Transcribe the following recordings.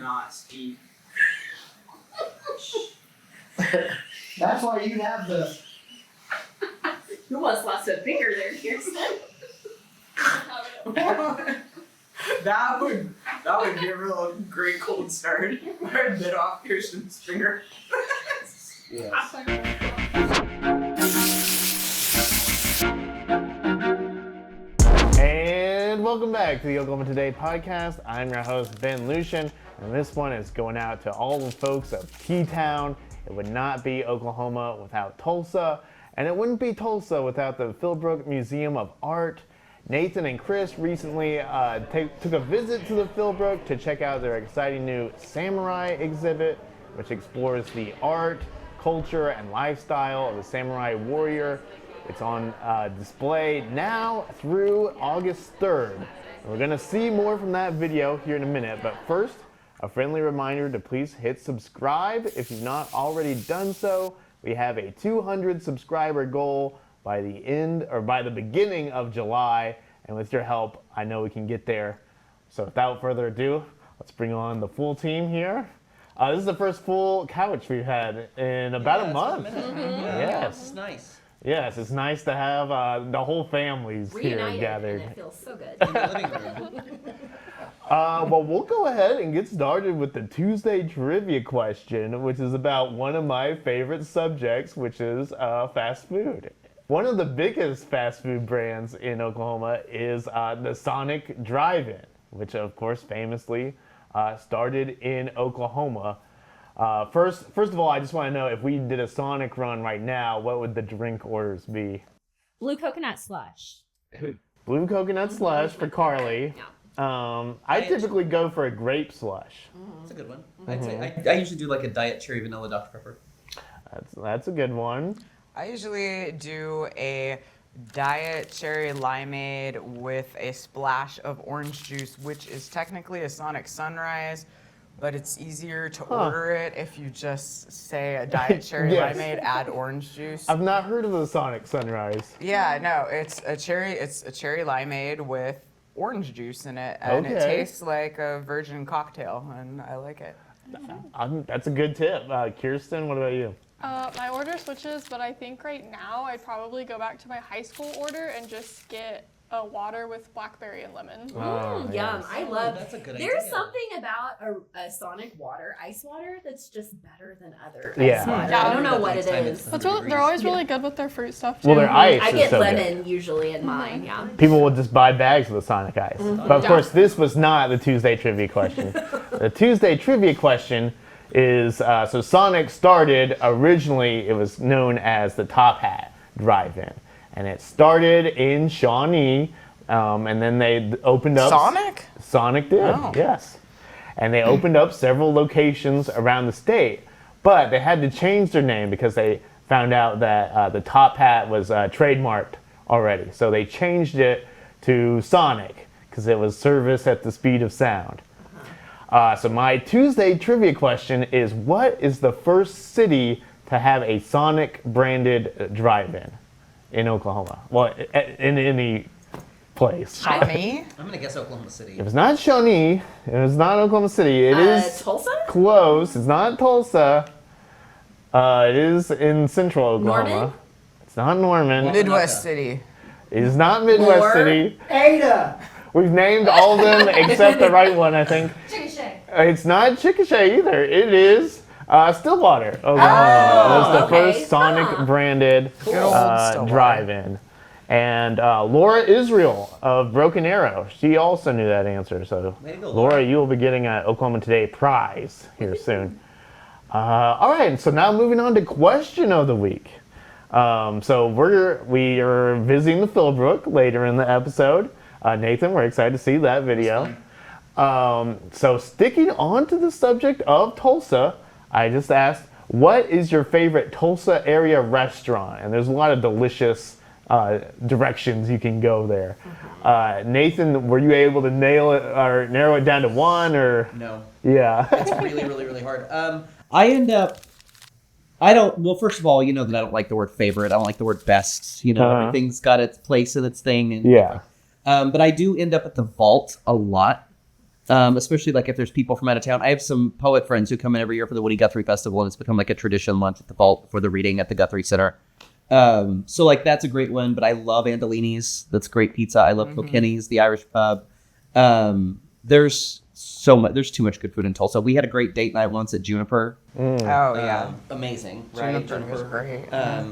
cannot speak. That's why you have the... You almost lost a finger there, Kirsten. That would give her a great cold start. I bit off Kirsten's finger. Yes. And welcome back to the Oklahoma Today podcast. I'm your host, Ben Lucian, and this one is going out to all the folks of T-Town. It would not be Oklahoma without Tulsa, and it wouldn't be Tulsa without the Philbrook Museum of Art. Nathan and Chris recently took a visit to the Philbrook to check out their exciting new samurai exhibit, which explores the art, culture, and lifestyle of the samurai warrior. It's on display now through August 3rd. And we're going to see more from that video here in a minute, but first, a friendly reminder to please hit subscribe if you've not already done so. We have a 200 subscriber goal by the beginning of July, and with your help, I know we can get there. So without further ado, let's bring on the full team here. This is the first full couch we've had in about a month. Yes. It's nice. Yes, it's nice to have the whole families here gathered. And it feels so good. In the living room. Well, we'll go ahead and get started with the Tuesday trivia question, which is about one of my favorite subjects, which is fast food. One of the biggest fast food brands in Oklahoma is the Sonic Drive-In, which of course famously started in Oklahoma. First of all, I just want to know, if we did a Sonic run right now, what would the drink orders be? Blue coconut slush. Blue coconut slush for Carly. Yeah. I typically go for a grape slush. That's a good one. I'd say I usually do like a diet cherry vanilla Dr. Pepper. That's a good one. I usually do a diet cherry limeade with a splash of orange juice, which is technically a Sonic Sunrise, but it's easier to order it if you just say a diet cherry limeade, add orange juice. I've not heard of the Sonic Sunrise. Yeah, no, it's a cherry limeade with orange juice in it, and it tastes like a virgin cocktail, and I like it. That's a good tip. Kirsten, what about you? My order switches, but I think right now I'd probably go back to my high school order and just get a water with blackberry and lemon. Yum. Yes. I love. That's a good There's idea. something about a Sonic ice water, that's just better than other Yeah. ice water. Yeah. I don't know what it Time is. it's They're always really good with their fruit stuff too. Well, their ice I is get so lemon good. usually in mine. Yeah. People will just buy bags of the Sonic Ice. But of course, this was not the Tuesday trivia question. The Tuesday trivia question is, so Sonic started, originally it was known as the Top Hat Drive-In. And it started in Shawnee, and then they opened up... Sonic? Sonic did, yes. And they opened up several locations around the state. But they had to change their name because they found out that the Top Hat was trademarked already. So they changed it to Sonic because it was service at the speed of sound. So my Tuesday trivia question is, what is the first city to have a Sonic branded drive-in in Oklahoma? Well, in any place. Shawnee? I'm gonna guess Oklahoma City. It was not Shawnee. It was not Oklahoma City. It is Tulsa? close. It's not Tulsa. It is in central Oklahoma. Norman? It's not Norman. Midwest City. It is not Midwest Or- City. Ada! We've named all of them except the right one, I think. Chickasha. It's not Chickasha either. It is Stillwater, Oklahoma. It was the okay. first Sonic branded Good old Stillwater. drive-in. And Laura Israel of Broken Arrow, she also knew that answer. So, Way to go, Laura, you will be getting an Oklahoma Today prize here soon. All right, so now moving on to question of the week. So we are visiting the Philbrook later in the episode. Nathan, we're excited to see that video. So sticking on to the subject of Tulsa, I just asked, what is your favorite Tulsa area restaurant? And there's a lot of delicious directions you can go there. Nathan, were you able to nail it or narrow it down to one, or? No. Yeah. It's really, really, really hard. Well, first of all, you know that I don't like the word favorite. I don't like the word best. You know, everything's got its place and its thing. And, Yeah. But I do end up at the Vault a lot. especially like if there's people from out of town. I have some poet friends who come in every year for the Woody Guthrie Festival, and it's become like a tradition lunch at the vault before the reading at the Guthrie Center. So like that's a great one, but I love Andolini's. That's great pizza. I love Kilkenny's, the Irish pub. There's too much good food in Tulsa. We had a great date night once at Juniper. Oh yeah, Amazing, right? Juniper was great.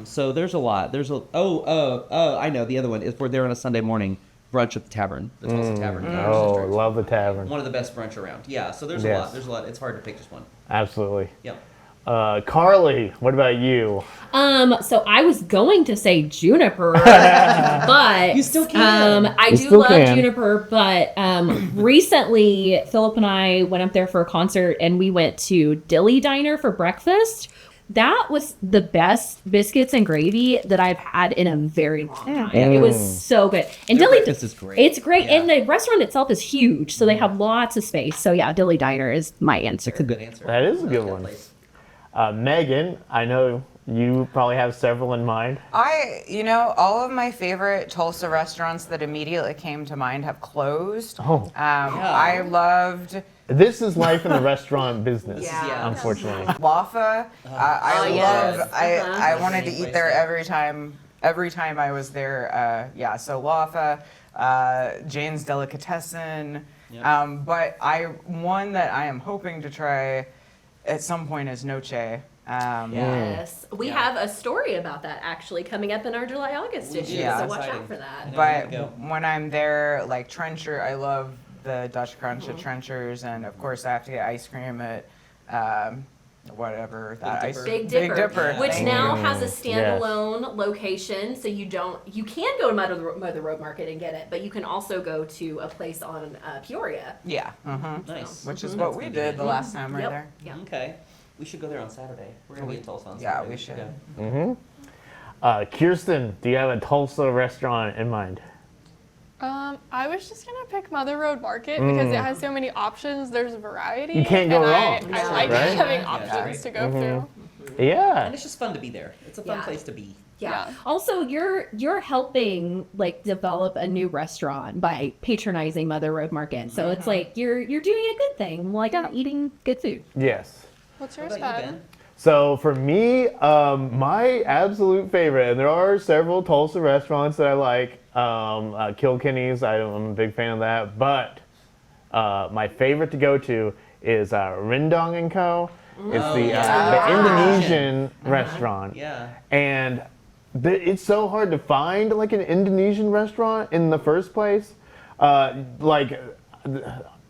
So there's a lot. I know the other one is we're there on a Sunday morning brunch at the tavern. The Tulsa Tavern. Oh, love the tavern. One of the best brunch around. Yeah. So there's a Yes. lot. There's a lot. It's hard to pick just one. Absolutely. Yep. Carly, what about you? So I was going to say Juniper, but You still can. I You do still love can. Juniper, but recently Philip and I went up there for a concert, and we went to Dilly Diner for breakfast. That was the best biscuits and gravy that I've had in a very long time. It was so good. And Their Dilly, breakfast is great. it's great, Yeah. and the restaurant itself is huge, so they have lots of space. So yeah, Dilly Diner is my answer. That's a good answer. That is a good one. place. Megan, I know you probably have several in mind. All of my favorite Tulsa restaurants that immediately came to mind have closed. Oh. I loved This is life in the restaurant business, Yeah. unfortunately. Wafa. I yes. love. I wanted to eat there every time. Every time I was there. So Wafa, Jane's Delicatessen. But one that I am hoping to try at some point is Noche. Yes, we Yeah. have a story about that actually coming up in our July-August We issue, do. Yeah. so watch Exciting. out for that. But Go. when I'm there, like Trencher, I love the Dutch Crunch at Trencher's, and of course I have to get ice cream at whatever that Big ice Big Big Dipper, Dipper, which thank now you. has a standalone location, so you can go to Mother Road Market and get it, but you can also go to a place on Peoria. Yeah, Nice. which is what we did the last time we were Yep. there. Yeah. Okay. We should go there on Saturday. We're gonna be in Tulsa on Yeah, Saturday. we should. go. Kirsten, do you have a Tulsa restaurant in mind? I was just gonna pick Mother Road Market because it has so many options. There's variety. You can't go and wrong, I like right? having Yeah. options to go through. Yeah. And it's just fun to be there. It's a fun Yeah. place to be. Yeah. Yeah. Also, you're helping like develop a new restaurant by patronizing Mother Road Market. So it's like you're doing a good thing, like eating good food. Yes. What's What yours, about you, Ben? Ben? So for me, my absolute favorite, and there are several Tulsa restaurants that I like. Kilkenny's, I'm a big fan of that. But my favorite to go to is Rendang & Co. It's the Indonesian restaurant. Yeah. And it's so hard to find like an Indonesian restaurant in the first place.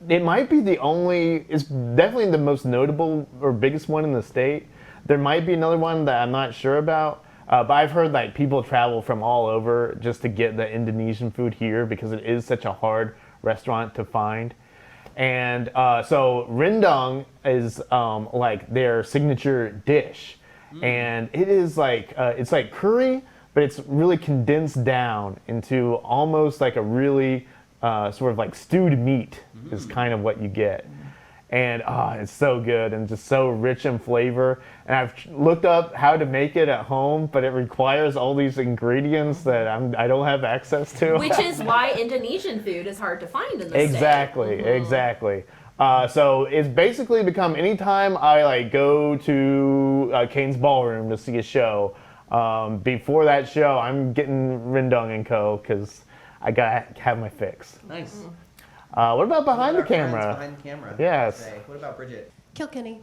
It might be the only, it's definitely the most notable or biggest one in the state. There might be another one that I'm not sure about, but I've heard like people travel from all over just to get the Indonesian food here because it is such a hard restaurant to find. And so rendang is like their signature dish, and it is like it's like curry, but it's really condensed down into almost like a really sort of like stewed meat is kind of what you get. And it's so good and just so rich in flavor. And I've looked up how to make it at home, but it requires all these ingredients that I don't have access to. Which is why Indonesian food is hard to find in the Exactly, state. exactly. So it's basically become anytime I like go to Kane's Ballroom to see a show. Before that show, I'm getting Rendang & Co. because I gotta have my fix. Nice. What about behind the What about our friends camera? Behind the camera. Yes. Say, what about Bridget? Kilkenny.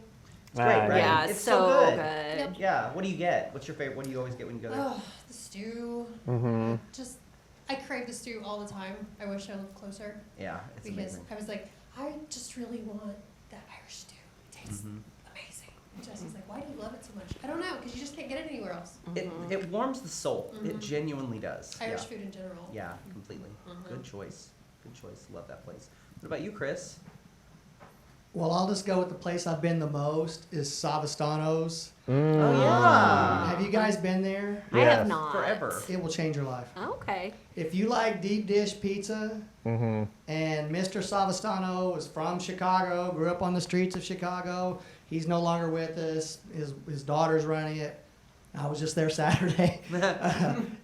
Great, right? Yeah, It's so so good. good. Yeah. What do you get? What's your favorite? What do you always get when you go there? Oh, the stew. Just, I crave the stew all the time. I wish I lived closer Yeah, it's because amazing. I was like, I just really want that Irish stew. It tastes amazing. And Jesse's like, why do you love it so much? I don't know, because you just can't get it anywhere else. It warms the soul. It genuinely does. Irish yeah. food in general. Yeah, completely. Good choice. Good choice. Love that place. What about you, Chris? Well, I'll just go with the place I've been the most is Savastano's. Oh yeah. Have you guys been there? I Yes. have not. Forever. It will change your life. Okay. If you like deep dish pizza, and Mr. Savastano was from Chicago, grew up on the streets of Chicago. He's no longer with us. His daughter's running it. I was just there Saturday.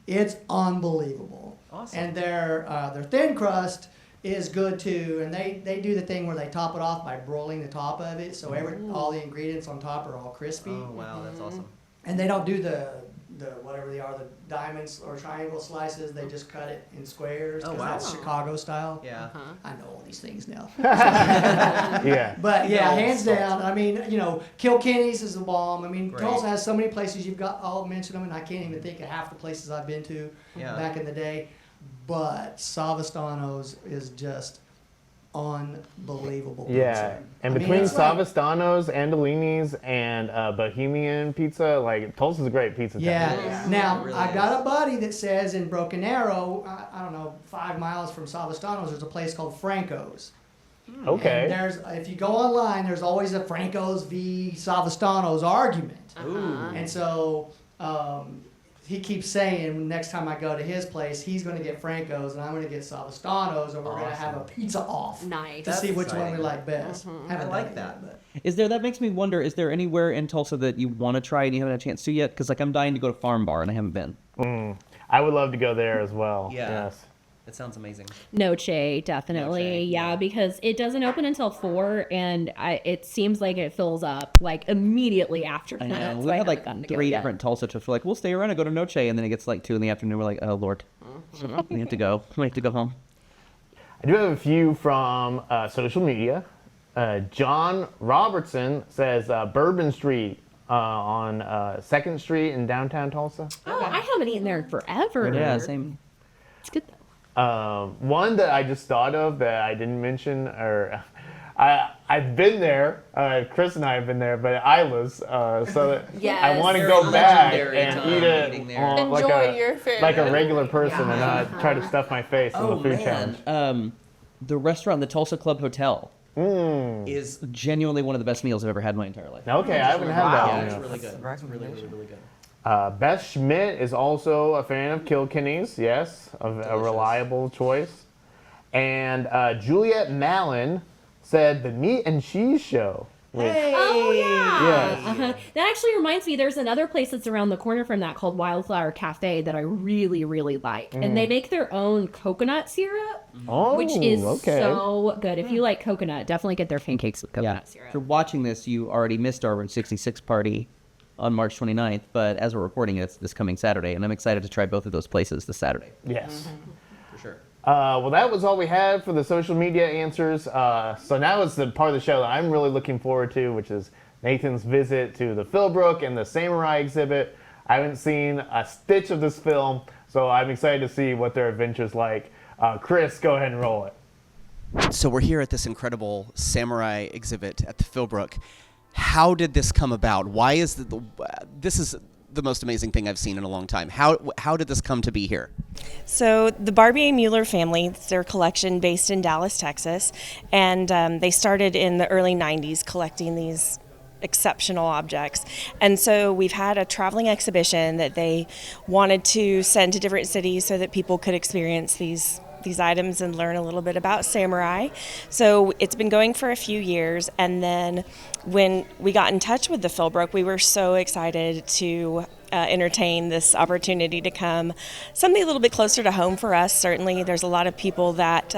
It's unbelievable. Awesome. And their thin crust is good too, and they do the thing where they top it off by broiling the top of it, so all the ingredients on top are all crispy. Oh wow, that's awesome. And they don't do the whatever they are, the diamonds or triangle slices. They just cut it in squares. Oh, 'cause wow. That's Chicago style. Yeah. I know all these things now. Yeah. But yeah, hands down. I mean, Kilkenny's is the bomb. I mean, Great. Tulsa has so many places. I'll mention them, and I can't even think of half the places I've been to Yeah. back in the day. But Savastano's is just unbelievable. Yeah, pizza. and I mean, between it's like- Savastano's, Andolini's, and Bohemian Pizza, like Tulsa's a great pizza town. Yeah. Now, It really I got is. a buddy that says in Broken Arrow, I don't know, 5 miles from Savastano's, there's a place called Franco's. Okay. And if you go online, there's always a Franco's v. Savastano's argument. Ooh. And so he keeps saying next time I go to his place, he's going to get Franco's and I'm going to get Savastano's, and we're going to have a pizza off Nice. to see which one we exciting. like best. I Haven't like done it that. yet, That makes me wonder, is there anywhere in Tulsa that you want to try and you haven't had a chance to yet? Because I'm dying to go to Farm Bar and I haven't been. I would love to go there as well. Yeah. Yes. It sounds amazing. Noche, definitely. Noche, yeah, yeah. because it doesn't open until 4, and it seems like it fills up like immediately after I that. know. so We I had haven't like gotten to go 3 yet. different Tulsa trips. We're like, we'll stay around and go to Noche, and then it gets like 2 in the afternoon. We're like, oh Lord, we have to go. We have to go home. I do have a few from social media. John Robertson says Bourbon Street on 2nd Street in downtown Tulsa. Oh, I haven't eaten there in forever. Yeah, same. It's good though. One that I just thought of that I didn't mention, or I've been there. Chris and I have been there, but Isla's. So Yes. I want to Very go back legendary and time eat it eating there. on, Enjoy your food. like a regular person and not try to stuff my face in the Oh food man, challenge. the restaurant, the Tulsa Club Hotel, is genuinely one of the best meals I've ever had in my entire life. Okay, I haven't had that Yeah, one it's yet. really good. It's really, really, really good. Beth Schmidt is also a fan of Kilkenny's. Yes, a reliable choice. And Juliet Mallon said the Meat and Cheese Show. with- Oh yeah. Yes. Uh-huh. That actually reminds me. There's another place that's around the corner from that called Wildflower Cafe that I really, really like, and they make their own coconut syrup, Oh, which is okay. so good. If you like coconut, definitely get their pancakes with Yeah. coconut If syrup. you're watching this, you already missed our 66 party on March 29th, but as we're recording it, it's this coming Saturday, and I'm excited to try both of those places this Saturday. Yes. For sure. Well, that was all we had for the social media answers. So now it's the part of the show that I'm really looking forward to, which is Nathan's visit to the Philbrook and the Samurai exhibit. I haven't seen a stitch of this film, so I'm excited to see what their adventure's like. Chris, go ahead and roll it. So we're here at this incredible samurai exhibit at the Philbrook. How did this come about? Why is this is the most amazing thing I've seen in a long time. How did this come to be here? So the Barbier-Mueller family, it's their collection based in Dallas, Texas, and they started in the early 90s collecting these exceptional objects. And so we've had a traveling exhibition that they wanted to send to different cities so that people could experience these items and learn a little bit about samurai. So it's been going for a few years, and then when we got in touch with the Philbrook, we were so excited to entertain this opportunity to come something a little bit closer to home for us. Certainly there's a lot of people that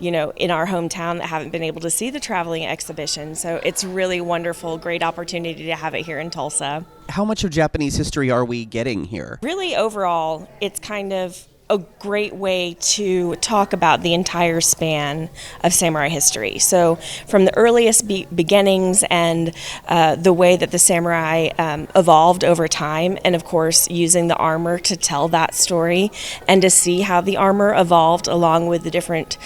in our hometown that haven't been able to see the traveling exhibition, so it's really wonderful, great opportunity to have it here in Tulsa. How much of Japanese history are we getting here? Really, overall, it's kind of a great way to talk about the entire span of samurai history. So from the earliest beginnings and the way that the samurai evolved over time, and of course using the armor to tell that story and to see how the armor evolved along with the different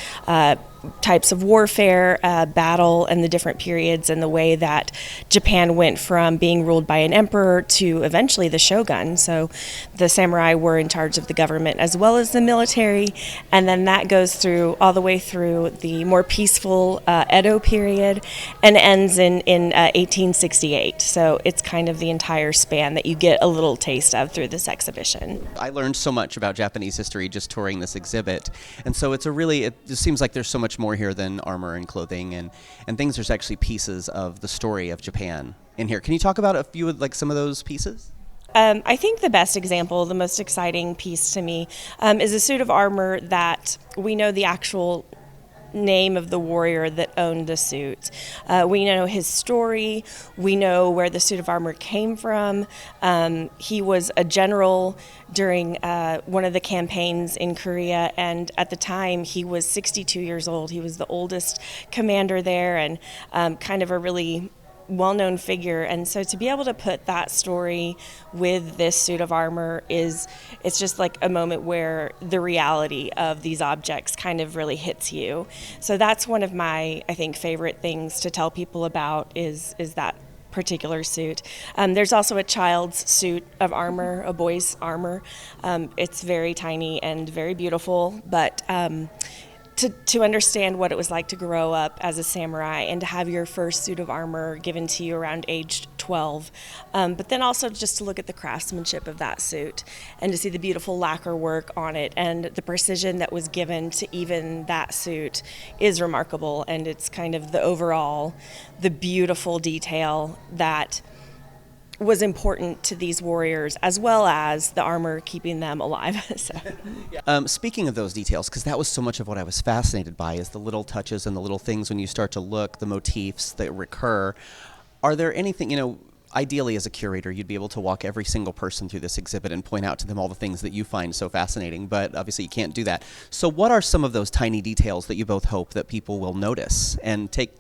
types of warfare, battle, and the different periods, and the way that Japan went from being ruled by an emperor to eventually the shogun. So the samurai were in charge of the government as well as the military, and then that goes through all the way through the more peaceful Edo period and ends in 1868. So it's kind of the entire span that you get a little taste of through this exhibition. I learned so much about Japanese history just touring this exhibit, and so it just seems like there's so much more here than armor and clothing and things. There's actually pieces of the story of Japan in here. Can you talk about a few of some of those pieces? I think the best example, the most exciting piece to me, is a suit of armor that we know the actual name of the warrior that owned the suit. We know his story. We know where the suit of armor came from. He was a general during one of the campaigns in Korea, and at the time he was 62 years old. He was the oldest commander there, and kind of a really well-known figure. And so to be able to put that story with this suit of armor it's just like a moment where the reality of these objects kind of really hits you. So that's one of my, I think, favorite things to tell people about is that particular suit. There's also a child's suit of armor, a boy's armor. It's very tiny and very beautiful, but to understand what it was like to grow up as a samurai and to have your first suit of armor given to you around age 12, but then also just to look at the craftsmanship of that suit and to see the beautiful lacquer work on it and the precision that was given to even that suit is remarkable. And it's kind of the beautiful detail that was important to these warriors, as well as the armor keeping them alive. Speaking of those details, because that was so much of what I was fascinated by, is the little touches and the little things when you start to look, the motifs that recur. Are there anything, ideally as a curator, you'd be able to walk every single person through this exhibit and point out to them all the things that you find so fascinating, but obviously you can't do that. So what are some of those tiny details that you both hope that people will notice and take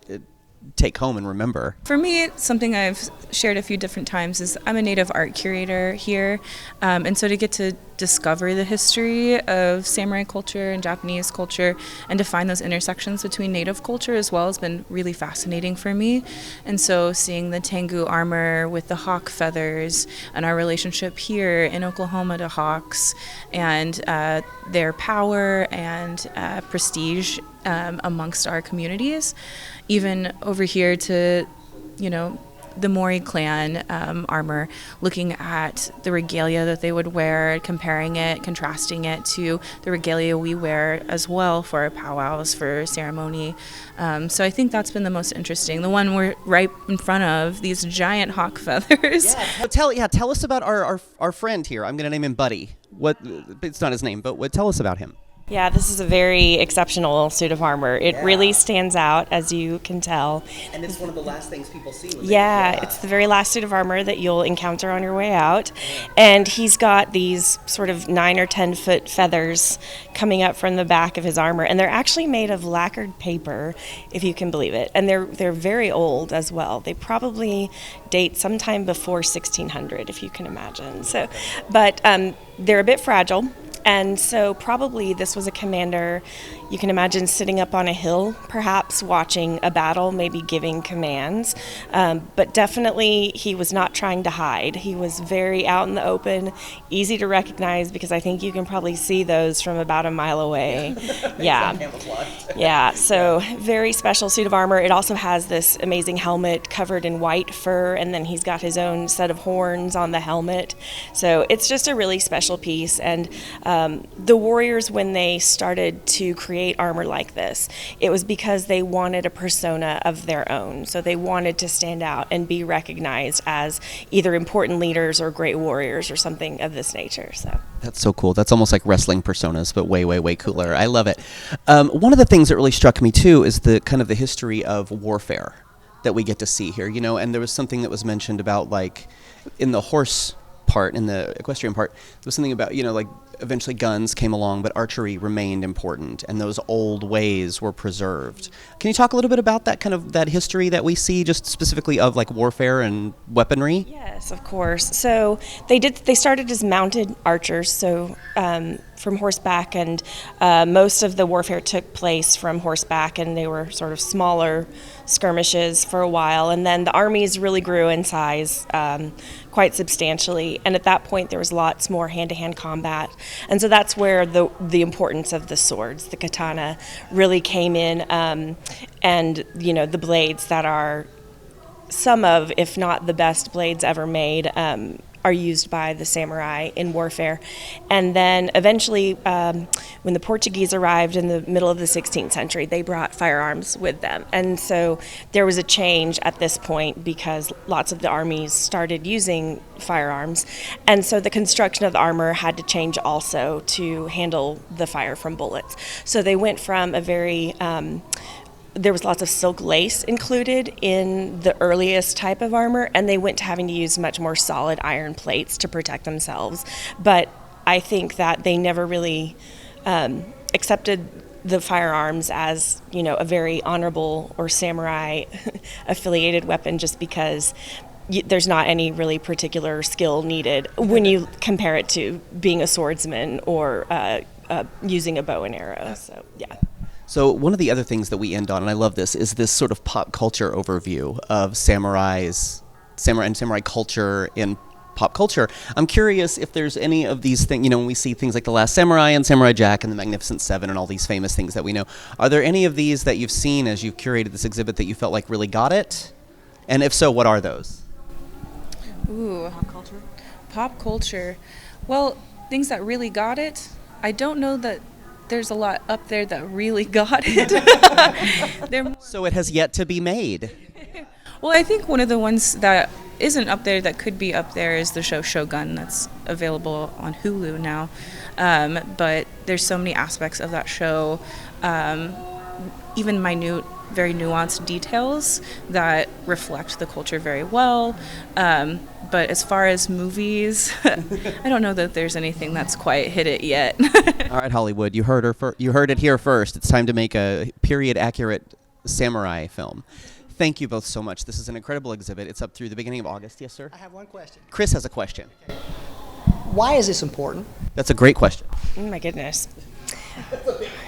home and remember? For me, something I've shared a few different times is I'm a native art curator here, and so to get to discover the history of samurai culture and Japanese culture and to find those intersections between native culture as well has been really fascinating for me. And so seeing the Tengu armor with the hawk feathers and our relationship here in Oklahoma to hawks and their power and prestige amongst our communities, even over here to, the Mori clan armor, looking at the regalia that they would wear, comparing it, contrasting it to the regalia we wear as well for our powwows, for ceremony. So I think that's been the most interesting. The one we're right in front of, these giant hawk feathers. Tell us about our friend here. I'm going to name him Buddy. It's not his name, but tell us about him. Yeah, this is a very exceptional suit of armor. It really stands out, as you can tell. And it's one of the last things people see. It's the very last suit of armor that you'll encounter on your way out. And he's got these sort of 9 or 10 foot feathers coming up from the back of his armor. And they're actually made of lacquered paper, if you can believe it. And they're very old as well. They probably date sometime before 1600, if you can imagine. But they're a bit fragile. And so probably this was a commander, you can imagine sitting up on a hill, perhaps watching a battle, maybe giving commands. But definitely he was not trying to hide. He was very out in the open, easy to recognize because I think you can probably see those from about a mile away. So very special suit of armor. It also has this amazing helmet covered in white fur, and then he's got his own set of horns on the helmet. So it's just a really special piece. And the warriors, when they started to create armor like this, it was because they wanted a persona of their own. So they wanted to stand out and be recognized as either important leaders or great warriors or something of this nature. So that's so cool. That's almost like wrestling personas, but way, way, way cooler. I love it. One of the things that really struck me too is the kind of the history of warfare that we get to see here, and there was something that was mentioned about, like, in the horse part, in the equestrian part, there was something about, like, eventually guns came along, but archery remained important, and those old ways were preserved. Can you talk a little bit about that kind of that history that we see, just specifically of like warfare and weaponry? Yes, of course. So they started as mounted archers, so from horseback, and most of the warfare took place from horseback, and they were sort of smaller skirmishes for a while, and then the armies really grew in size quite substantially, and at that point there was lots more hand-to-hand combat, and so that's where the importance of the swords, the katana, really came in, and the blades that are some of, if not the best blades ever made, are used by the samurai in warfare. And then eventually, when the Portuguese arrived in the middle of the 16th century, they brought firearms with them. And so there was a change at this point because lots of the armies started using firearms. And so the construction of the armor had to change also to handle the fire from bullets. So they went from a very there was lots of silk lace included in the earliest type of armor, and they went to having to use much more solid iron plates to protect themselves. But I think that they never really accepted the firearms as, a very honorable or samurai affiliated weapon, just because there's not any really particular skill needed when you compare it to being a swordsman or using a bow and arrow. So, yeah. So one of the other things that we end on, and I love this, is this sort of pop culture overview of samurai culture in pop culture. I'm curious if there's any of these things, when we see things like The Last Samurai and Samurai Jack and The Magnificent Seven and all these famous things that we know, are there any of these that you've seen as you've curated this exhibit that you felt like really got it? And if so, what are those? Ooh. Pop culture? Pop culture. Well, things that really got it, I don't know that there's a lot up there that really got it. So it has yet to be made. Well, I think one of the ones that isn't up there that could be up there is the show Shogun that's available on Hulu now. But there's so many aspects of that show, even minute, very nuanced details that reflect the culture very well. But as far as movies, I don't know that there's anything that's quite hit it yet. All right, Hollywood, you heard it here first. It's time to make a period-accurate samurai film. Thank you both so much. This is an incredible exhibit. It's up through the beginning of August. Yes, sir? I have one question. Chris has a question. Why is this important? That's a great question. Oh my goodness.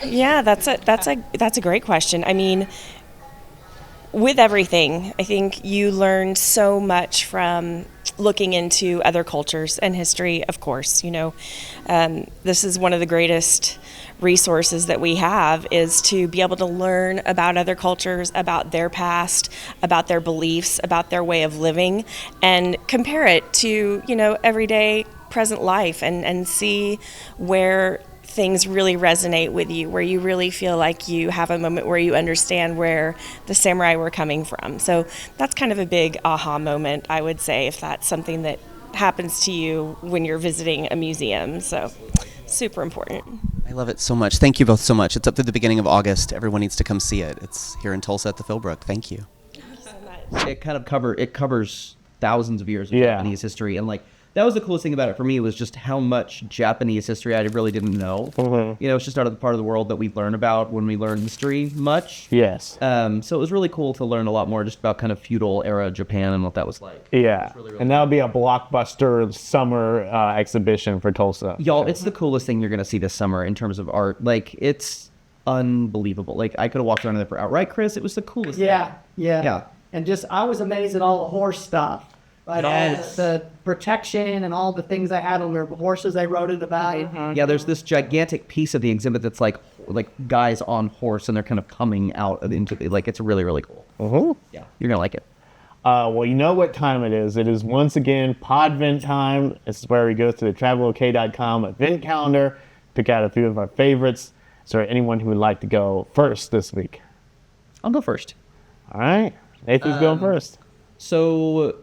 Yeah, that's a great question. I mean, with everything, I think you learn so much from looking into other cultures and history, of course. This is one of the greatest resources that we have, is to be able to learn about other cultures, about their past, about their beliefs, about their way of living, and compare it to, everyday present life and see where things really resonate with you, where you really feel like you have a moment where you understand where the samurai were coming from. So that's kind of a big aha moment, I would say, if that's something that happens to you when you're visiting a museum. So super important. I love it so much. Thank you both so much. It's up to the beginning of August. Everyone needs to come see it. It's here in Tulsa at the Philbrook. Thank you. Thank you so much. It covers thousands of years of Japanese history, and that was the coolest thing about it for me, was just how much Japanese history I really didn't know. Mm-hmm. It's just out of the part of the world that we learn about when we learn history much. Yes. So it was really cool to learn a lot more just about kind of feudal era Japan and what that was like. Yeah. Really and that'll be a blockbuster summer exhibition for Tulsa. Y'all, it's the coolest thing you're going to see this summer in terms of art. It's unbelievable. I could have walked around there for outright, Chris. It was the coolest thing. Yeah. And I was amazed at all the horse stuff. Right, Yes. all the protection and all the things they had on their horses they rode it about. Mm-hmm. Yeah, there's this gigantic piece of the exhibit that's like guys on horse, and they're kind of coming out into the, it's really, really cool. Mm-hmm. Yeah, you're gonna like it. Well, you know what time it is. It is once again podvent time. This is where we go to the travelok.com event calendar, pick out a few of our favorites. Is there anyone who would like to go first this week? I'll go first. All right, Nathan's going first. So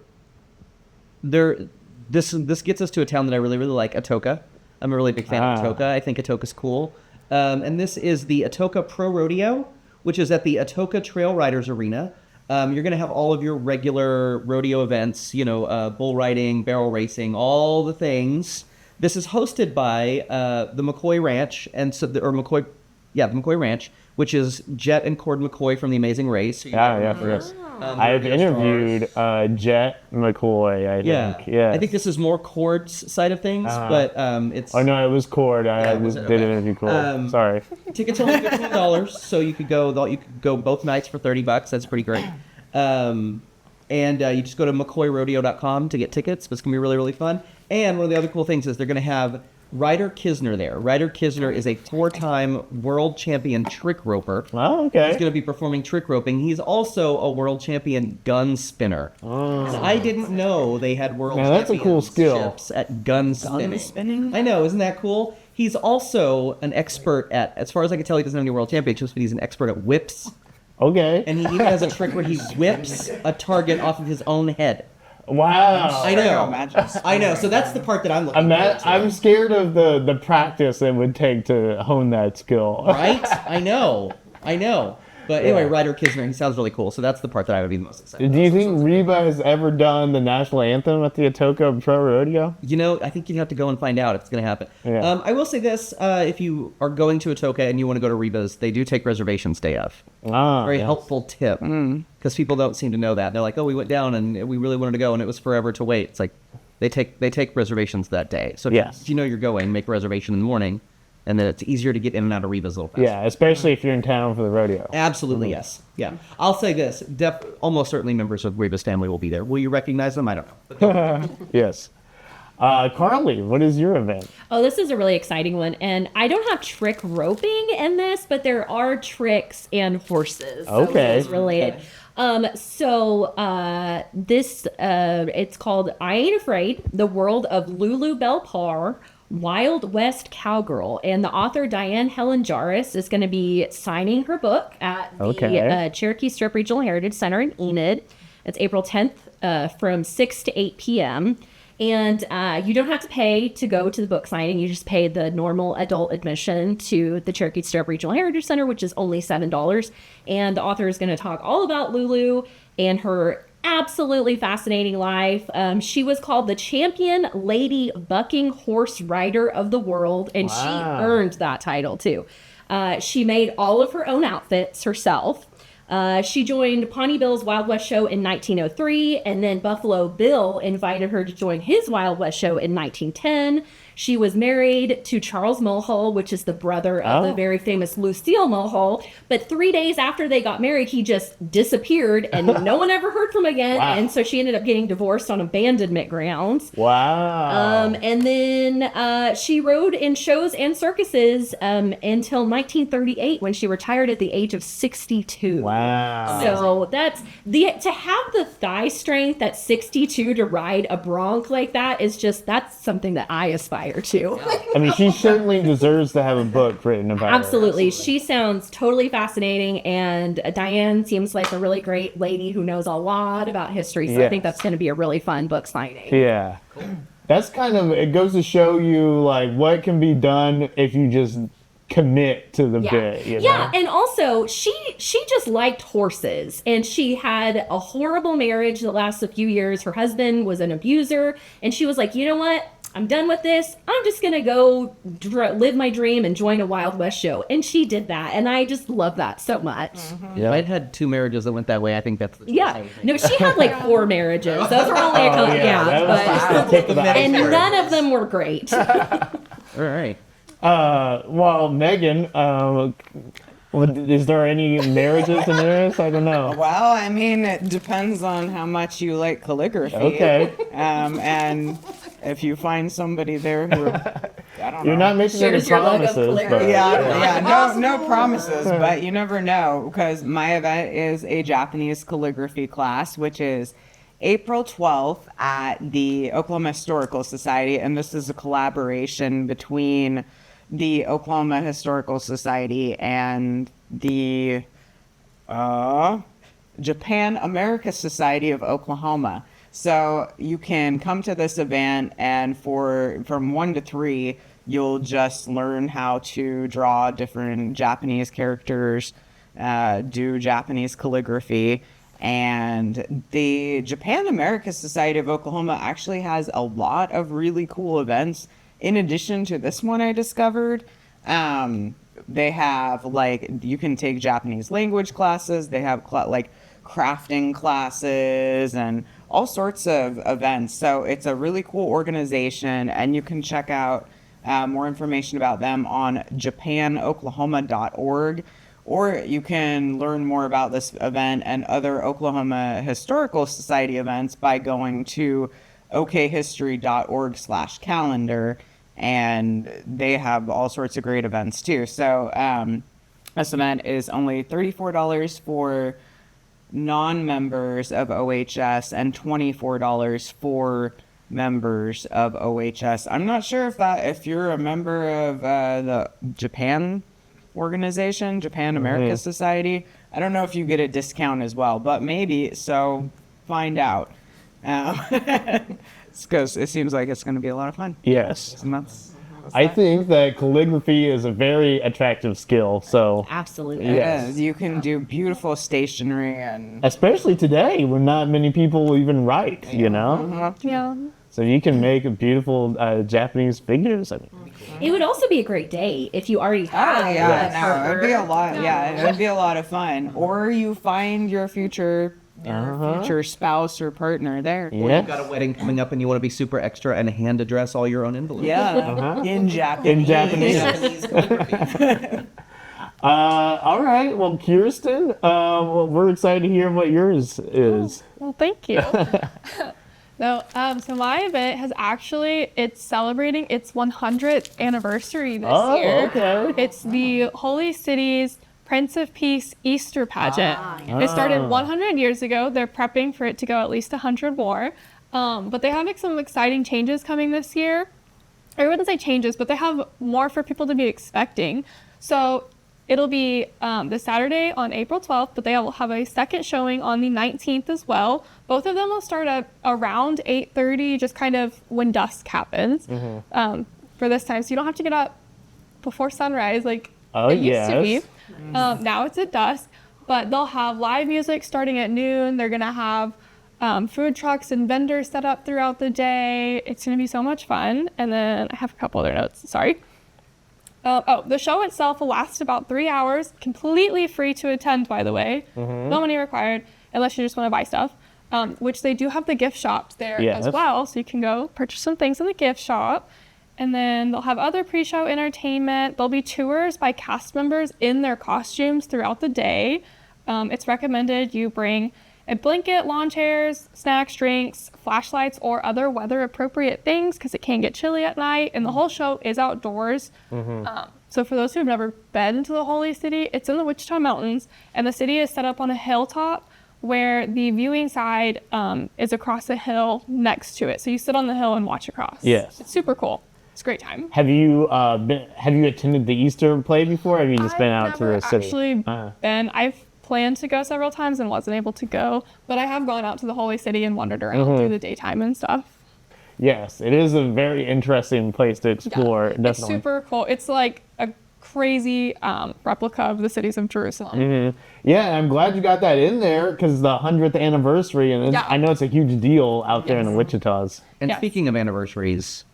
this gets us to a town that I really, really like, Atoka. I'm a really big fan of Atoka. I think Atoka's cool. And this is the Atoka Pro Rodeo, which is at the Atoka Trail Riders Arena. You're going to have all of your regular rodeo events, bull riding, barrel racing, all the things. This is hosted by the McCoy Ranch, the McCoy Ranch, which is Jet and Cord McCoy from The Amazing Race. Yes. I have interviewed Jet McCoy, I think. Yeah. I think this is more Cord's side of things, but it's... Oh, no, it was Cord. I did interview Cord. Sorry. Tickets are only $15, so you could go both nights for $30. That's pretty great. And you just go to McCoyrodeo.com to get tickets. It's going to be really, really fun. And one of the other cool things is they're going to have Ryder Kisner there. Ryder Kisner is a 4-time world champion trick roper. Oh, okay. He's going to be performing trick roping. He's also a world champion gun spinner. Oh. And I didn't know they had world Now, that's a cool skill. championships at gun spinning. Gun spinning? I know, isn't that cool? He's also an expert at, as far as I can tell, he doesn't have any world championships, but he's an expert at whips. Okay. And he even has a trick where he whips a target off of his own head. Wow. I know. So that's the part that I'm looking forward to. I'm scared of the practice it would take to hone that skill. Right? I know. But anyway, Ryder Kisner, he sounds really cool. So that's the part that I would be the most excited Do you think Reba has ever done the national anthem at the Atoka Pro Rodeo? You know, I think you have to go and find out if it's going to happen. Yeah. I will say this. If you are going to Atoka and you want to go to Reba's, they do take reservations day of. Very helpful tip. Because people don't seem to know that. They're like, oh, we went down and we really wanted to go and it was forever to wait. It's like they take reservations that day. So if you know you're going, make a reservation in the morning. And then it's easier to get in and out of Reba's a little faster. Yeah, especially if you're in town for the rodeo. Absolutely, yes. Yeah. I'll say this. Almost certainly members of Reba's family will be there. Will you recognize them? I don't know. Yes. Carly, what is your event? Oh, this is a really exciting one. And I don't have trick roping in this, but there are tricks and horses. Okay. So it's related. It's called I Ain't Afraid, The World of Lulu Bell Parr, Wild West Cowgirl, and the author Diane Helen Jarvis is going to be signing her book at the Cherokee Strip Regional Heritage Center in Enid. It's April 10th from 6 to 8 p.m. And you don't have to pay to go to the book signing. You just pay the normal adult admission to the Cherokee Strip Regional Heritage Center, which is only $7. And the author is going to talk all about Lulu and her absolutely fascinating life. She was called the champion lady bucking horse rider of the world, and she earned that title too. She made all of her own outfits herself. She joined Pawnee Bill's Wild West show in 1903, and then Buffalo Bill invited her to join his Wild West show in 1910. She was married to Charles Mulhall, which is the brother of the very famous Lucille Mulhall. But 3 days after they got married, he just disappeared, and no one ever heard from him again. Wow. And so she ended up getting divorced on abandonment grounds. Wow. And then she rode in shows and circuses until 1938, when she retired at the age of 62. Wow. So that's to have the thigh strength at 62 to ride a bronc like that is that's something that I aspire to. I mean, she certainly deserves to have a book written about her. Absolutely. She sounds totally fascinating, and Diane seems like a really great lady who knows a lot about history, so I think that's going to be a really fun book signing. Yeah. That's it goes to show you, like, what can be done if you just commit to the bit. You know? And also she just liked horses, and she had a horrible marriage that lasted a few years. Her husband was an abuser, and she was like, you know what? I'm done with this. I'm just going to go live my dream and join a Wild West show. And she did that. And I just love that so much. Yeah, I'd had 2 marriages that went that way. I think that's the truth. Yeah. No, she had like 4 marriages. Those were only a couple. And none of them were great. All right. Well, Megan, is there any marriages in this? I don't know. Well, I mean, it depends on how much you like calligraphy. Okay. And if you find somebody there who, I don't know. You're not making any promises. But, no promises, but you never know, because my event is a Japanese calligraphy class, which is April 12th at the Oklahoma Historical Society, and this is a collaboration between the Oklahoma Historical Society and the Japan America Society of Oklahoma. So you can come to this event, and from 1 to 3, you'll just learn how to draw different Japanese characters, do Japanese calligraphy. And the Japan America Society of Oklahoma actually has a lot of really cool events. In addition to this one I discovered, they have, like, you can take Japanese language classes. They have crafting classes and all sorts of events. So it's a really cool organization, and you can check out more information about them on japanoklahoma.org, or you can learn more about this event and other Oklahoma Historical Society events by going to okhistory.org/calendar. and they have all sorts of great events too. So this event is only $34 for non-members of OHS and $24 for members of OHS. I'm not sure if you're a member of the Japan organization, Japan America Society. I don't know if you get a discount as well, but maybe, so find out. Because it seems like it's going to be a lot of fun. Yes. And I think that calligraphy is a very attractive skill, so Absolutely. Yes. you can do beautiful stationery and especially today when not many people even write, you know? Yeah. So you can make beautiful Japanese figures. I mean, It would also be a great day if you already have it'd be a lot. Yeah, it would be a lot of fun. Or you find your future spouse or partner there. Or you've got a wedding coming up and you want to be super extra and hand address all your own envelopes. Yeah, in Japanese. in Japanese. Japanese calligraphy. All right. Well, Kirsten, well, we're excited to hear what yours is. Well, thank you. So my event it's celebrating its 100th anniversary this year. Okay. It's the Holy City's Prince of Peace Easter pageant. It started 100 years ago. They're prepping for it to go at least 100 more. But they have some exciting changes coming this year. I wouldn't say changes, but they have more for people to be expecting. So it'll be this Saturday on April 12th, but they will have a second showing on the 19th as well. Both of them will start at around 8:30, just kind of when dusk happens for this time. So you don't have to get up before sunrise like it used to be. Now it's at dusk, but they'll have live music starting at noon. They're going to have food trucks and vendors set up throughout the day. It's going to be so much fun. And then I have a couple other notes. Sorry. The show itself will last about 3 hours, completely free to attend, by the way. No money required, unless you just want to buy stuff, which they do have the gift shops there as well, so you can go purchase some things in the gift shop. And then they'll have other pre-show entertainment. There'll be tours by cast members in their costumes throughout the day. It's recommended you bring a blanket, lawn chairs, snacks, drinks, flashlights, or other weather-appropriate things because it can get chilly at night. And the whole show is outdoors. So for those who've never been to the Holy City, it's in the Wichita Mountains, and the city is set up on a hilltop where the viewing side is across a hill next to it. So you sit on the hill and watch across. Yes. It's super cool. It's a great time. Have you attended the Easter play before? Or have you just been out to the city? Actually been. I've planned to go several times and wasn't able to go, but I have gone out to the Holy City and wandered around through the daytime and stuff. Yes, it is a very interesting place to explore. Yeah, definitely. it's super cool. It's like a crazy replica of the cities of Jerusalem. Yeah, I'm glad you got that in there because the 100th anniversary, and I know it's a huge deal out there in the Wichitas. And speaking of anniversaries,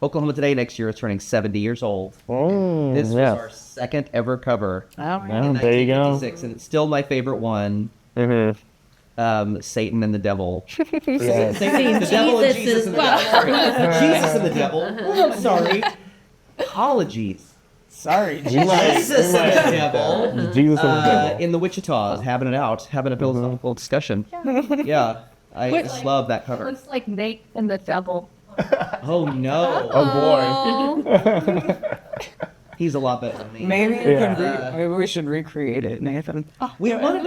Oklahoma Today next year is turning 70 years old. This was our second ever cover. In there you go. 1956, and it's still my favorite one. Satan and the Devil. Satan, the Devil and Jesus and the Devil. Jesus and the Devil. Oh, I'm sorry. Apologies. Sorry, Jesus and the Devil. Jesus and the Devil. In the Wichitas, having a philosophical discussion. Yeah, I just love that cover. Looks like Nate and the Devil. Oh no! Oh boy! He's a lot better than me. Maybe we should recreate it, Nathan. We wanted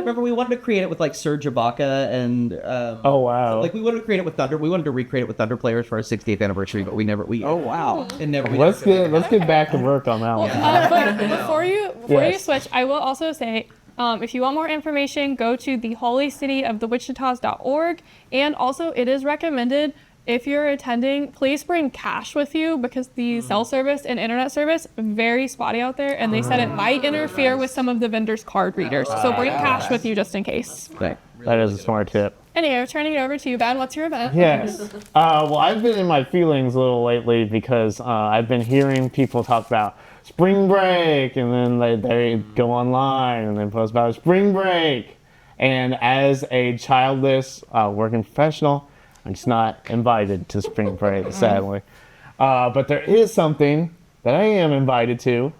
to create it with like Serge Ibaka and. Oh wow! Like we wanted to create it with Thunder. We wanted to recreate it with Thunder players for our 60th anniversary, but we never. Oh wow! Let's get back to work on that one. But before you switch, I will also say, if you want more information, go to theholycityofthewichitas.org, and also it is recommended. If you're attending, please bring cash with you because the cell service and internet service very spotty out there, and they said it might interfere with some of the vendors' card readers. So bring cash with you just in case. That is a smart tip. Anyway, turning it over to you, Ben. What's your event? Yes. Well, I've been in my feelings a little lately because I've been hearing people talk about spring break, and then they go online and then post about spring break. And as a childless working professional, I'm just not invited to spring break, sadly. But there is something that I am invited to,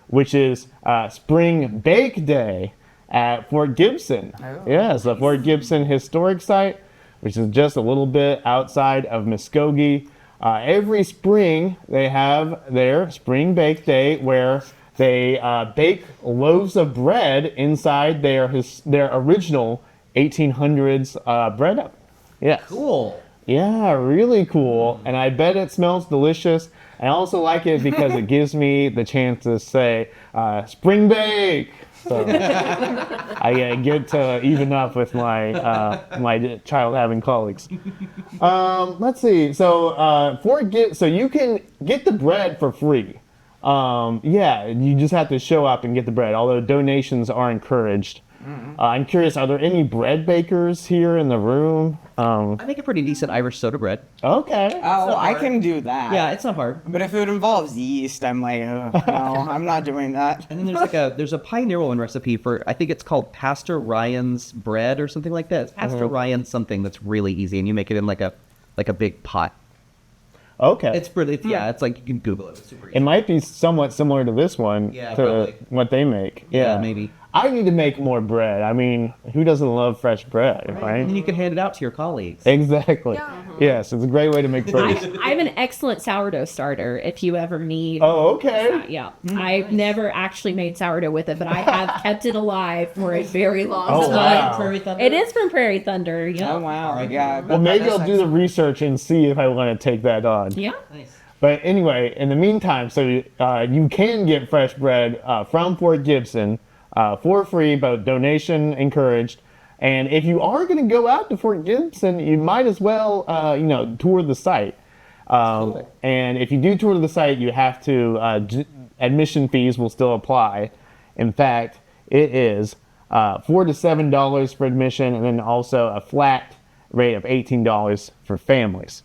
which is Spring Bake Day at Fort Gibson. Yes, the Fort Gibson Historic Site, which is just a little bit outside of Muskogee. Every spring, they have their spring bake day where they bake loaves of bread inside their original 1800s bread oven. Yes. Cool. Yeah, really cool. And I bet it smells delicious. I also like it because it gives me the chance to say spring bake. So I get to even up with my my child having colleagues. Let's see. So so you can get the bread for free. Yeah, you just have to show up and get the bread. Although donations are encouraged. I'm curious, are there any bread bakers here in the room? I make a pretty decent Irish soda bread. Okay. Oh, I can do that. Yeah, it's not hard. But if it involves yeast, I'm like, no, I'm not doing that. And then there's a Pioneer Woman recipe for, I think it's called Pastor Ryan's bread or something like that. It's Pastor Ryan's something that's really easy, and you make it in like a big pot. Okay. It's pretty. Yeah, it's like you can Google it. It's super easy. It might be somewhat similar to this one. Yeah, to probably. what they make. Yeah, maybe. I need to make more bread. I mean, who doesn't love fresh bread, right? And you can hand it out to your colleagues. Exactly. Yes, it's a great way to make toast. I'm an excellent sourdough starter if you ever need. Oh, okay. Yeah. I've never actually made sourdough with it, but I have kept it alive for a very long Oh, time. wow. Prairie Thunder? It is from Prairie Thunder. Yeah. Oh, wow. Yeah. Well, maybe I'll do the research and see if I want to take that on. Yeah. Nice. But anyway, in the meantime, so you can get fresh bread from Fort Gibson for free, but donation encouraged. And if you are going to go out to Fort Gibson, you might as well, tour the site. And if you do tour the site, you have to, admission fees will still apply. In fact, it is $4 to $7 for admission, and then also a flat rate of $18 for families.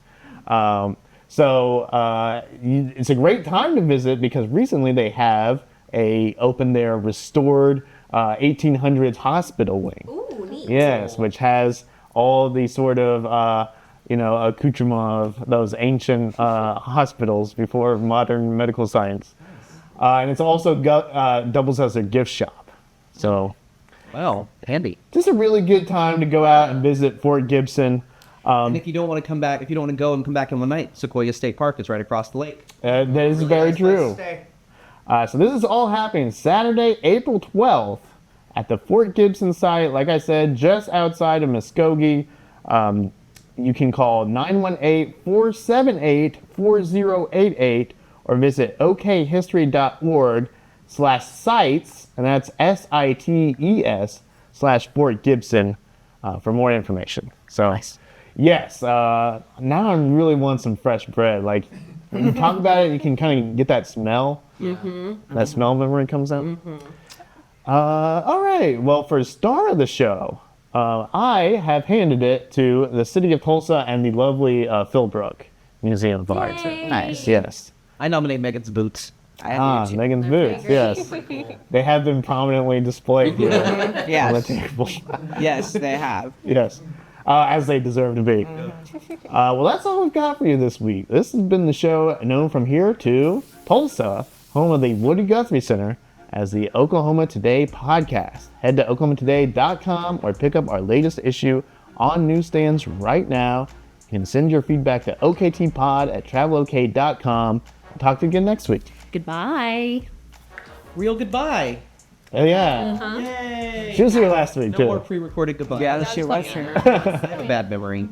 It's a great time to visit because recently they have opened their restored 1800s hospital wing. Ooh, neat. Yes, which has all the sort of accoutrement of those ancient hospitals before modern medical science. And it's also doubles as a gift shop. So, Well, handy. just a really good time to go out and visit Fort Gibson. And if you don't want to come back, if you don't want to go and come back in one night, Sequoia State Park is right across the lake. That is very true. So this is all happening Saturday, April 12th at the Fort Gibson site. Like I said, just outside of Muskogee. You can call 918-478-4088 or visit okhistory.org/sites, and that's SITES/Fort Gibson for more information. So, Nice. yes, now I really want some fresh bread. Like, when you talk about it, you can kind of get that smell. That smell when it comes out. All right. Well, for star of the show, I have handed it to the city of Tulsa and the lovely Philbrook Museum of Art. Nice. Yes. I nominate Megan's boots. Megan's boots. Yes. They have been prominently displayed here on the Yes. table. Yes, they have. Yes. As they deserve to be. Well, that's all we've got for you this week. This has been the show known from here to Tulsa, home of the Woody Guthrie Center, as the Oklahoma Today podcast. Head to oklahomatoday.com or pick up our latest issue on newsstands right now. You can send your feedback to oktpod@travelok.com. Talk to you again next week. Goodbye. Real goodbye. Oh, yeah. Yay. She was here last week, No too. more pre-recorded goodbye. Yeah, she was here. I have a bad memory.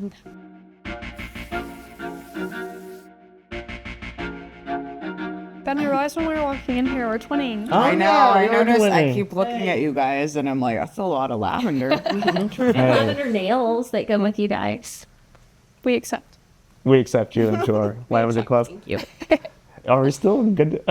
Ben, I realized when we were walking in here, we're twinning. Oh, I know. yeah, I you're noticed. I winning. keep looking at you guys, and I'm like, that's a lot of lavender. Hey, Lavender nails that come with you guys. We accept. we accept you into our Lavender Club. Thank you. Are we still good?